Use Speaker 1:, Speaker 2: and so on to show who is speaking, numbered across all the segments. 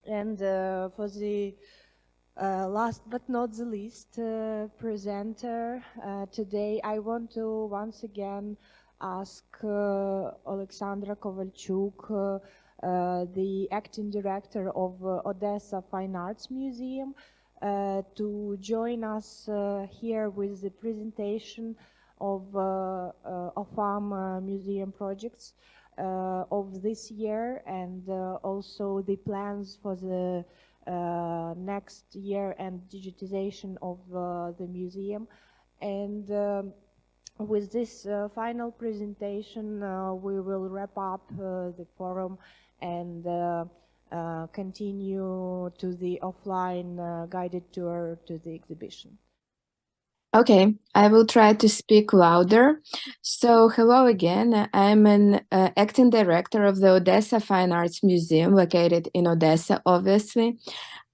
Speaker 1: And for the last but not the least presenter today, I want to once again ask Oleksandra Kovalchuk, the acting director of Odesa Fine Arts Museum, to join us here with the presentation of museum projects of this year, and also the plans for the next year and digitization of the museum. And with this final presentation, we will wrap up the forum and continue to the offline guided tour to the exhibition.
Speaker 2: Okay, I will try to speak louder. So, hello again. I'm an acting director of the Odesa Fine Arts Museum, located in Odessa, obviously.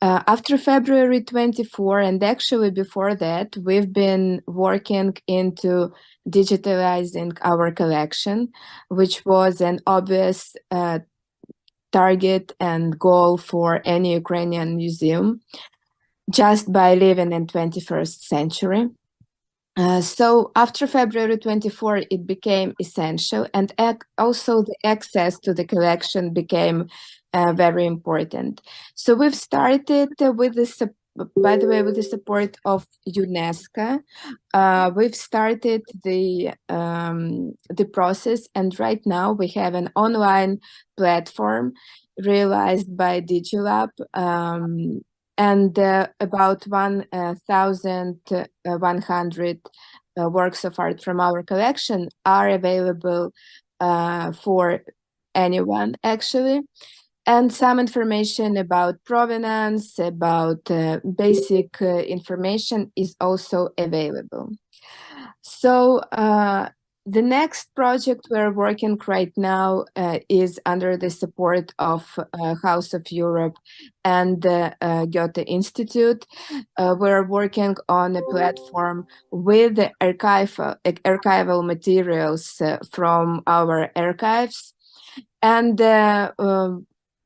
Speaker 2: After February 24, and actually before that, we've been working into digitalizing our collection, which was an obvious target and goal for any Ukrainian museum, just by living in 21st century. So after February 24, it became essential, and also the access to the collection became very important. So we've started with the by the way, with the support of UNESCO. We've started the process, and right now we have an online platform realized by DigiLab. And about 1,100 works of art from our collection are available for anyone, actually. And some information about provenance, about basic information is also available. So the next project we're working right now is under the support of House of Europe and Goethe Institute. We're working on a platform with the archival materials from our archives. And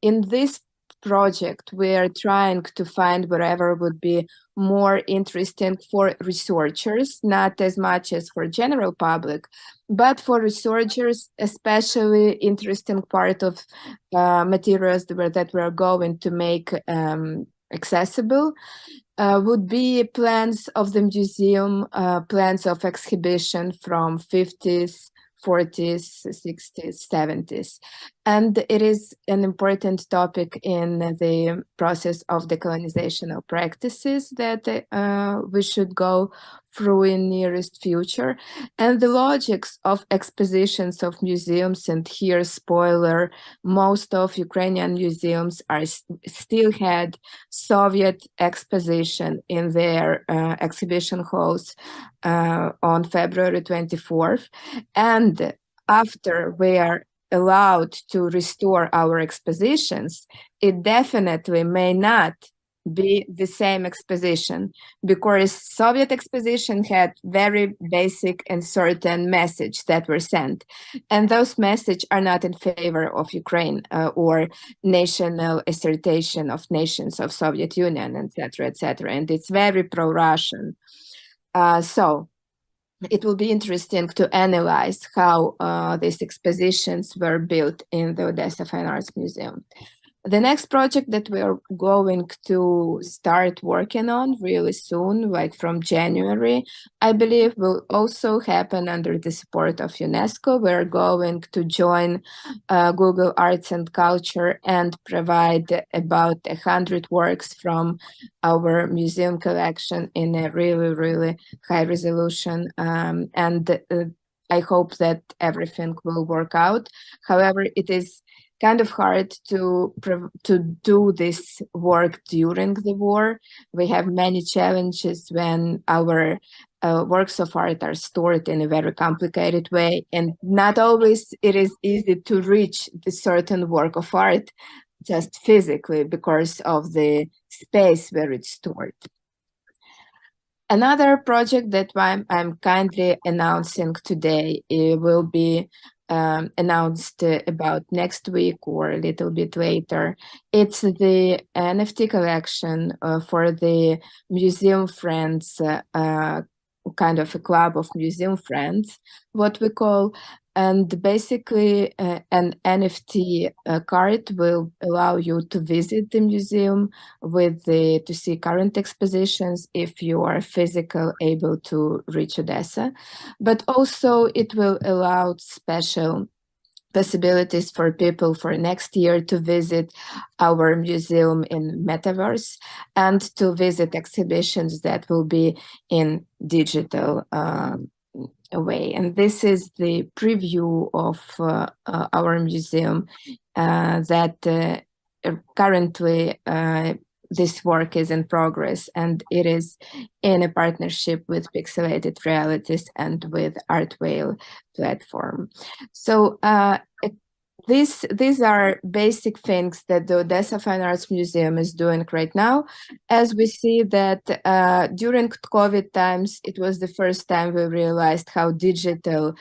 Speaker 2: in this project, we are trying to find whatever would be more interesting for researchers, not as much as for general public, but for researchers, especially interesting part of materials that we're going to make accessible would be plans of the museum, plans of exhibition from 50s, 40s, 60s, 70s. And it is an important topic in the process of decolonizational practices that we should go through in nearest future. And the logics of expositions of museums, and here, spoiler, most of Ukrainian museums are still had Soviet exposition in their exhibition halls on February 24th. And after we are allowed to restore our expositions, it definitely may not be the same exposition, because Soviet exposition had very basic and certain message that were sent, and those messages are not in favor of Ukraine or national assertion of nations of Soviet Union, etc., etc., and it's very pro-Russian. So it will be interesting to analyze how these expositions were built in the Odesa Fine Arts Museum. The next project that we are going to start working on really soon, like from January, I believe will also happen under the support of UNESCO. We're going to join Google Arts and Culture and provide about 100 works from our museum collection in a really, really high resolution. And I hope that everything will work out. However, it is kind of hard to do this work during the war. We have many challenges when our works of art are stored in a very complicated way, and not always it is easy to reach the certain work of art just physically because of the space where it's stored. Another project that I'm kindly announcing today, it will be announced about next week or a little bit later. It's the NFT collection for the museum friends, kind of a club of museum friends, what we call. And basically, an NFT card will allow you to visit the museum to see current expositions if you are physically able to reach Odessa. But also it will allow special possibilities for people for next year to visit our museum in metaverse and to visit exhibitions that will be in digital way. And this is the preview of our museum that currently this work is in progress, and it is in a partnership with Pixelated Realities and with Art Whale platform. So these are basic things that the Odesa Fine Arts Museum is doing right now. As we see that during COVID times, it was the first time we realized how digital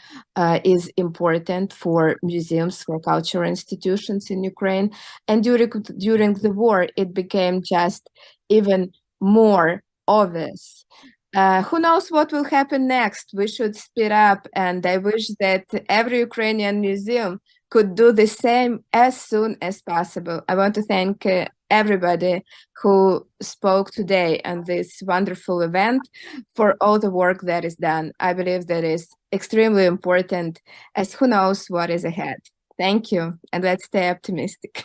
Speaker 2: is important for museums, for cultural institutions in Ukraine. And during the war, it became just even more obvious. Who knows what will happen next? We should speed up, and I wish that every Ukrainian museum could do the same as soon as possible. I want to thank everybody who spoke today on this wonderful event for all the work that is done. I believe that is extremely important, as who knows what is ahead. Thank you, and let's stay optimistic.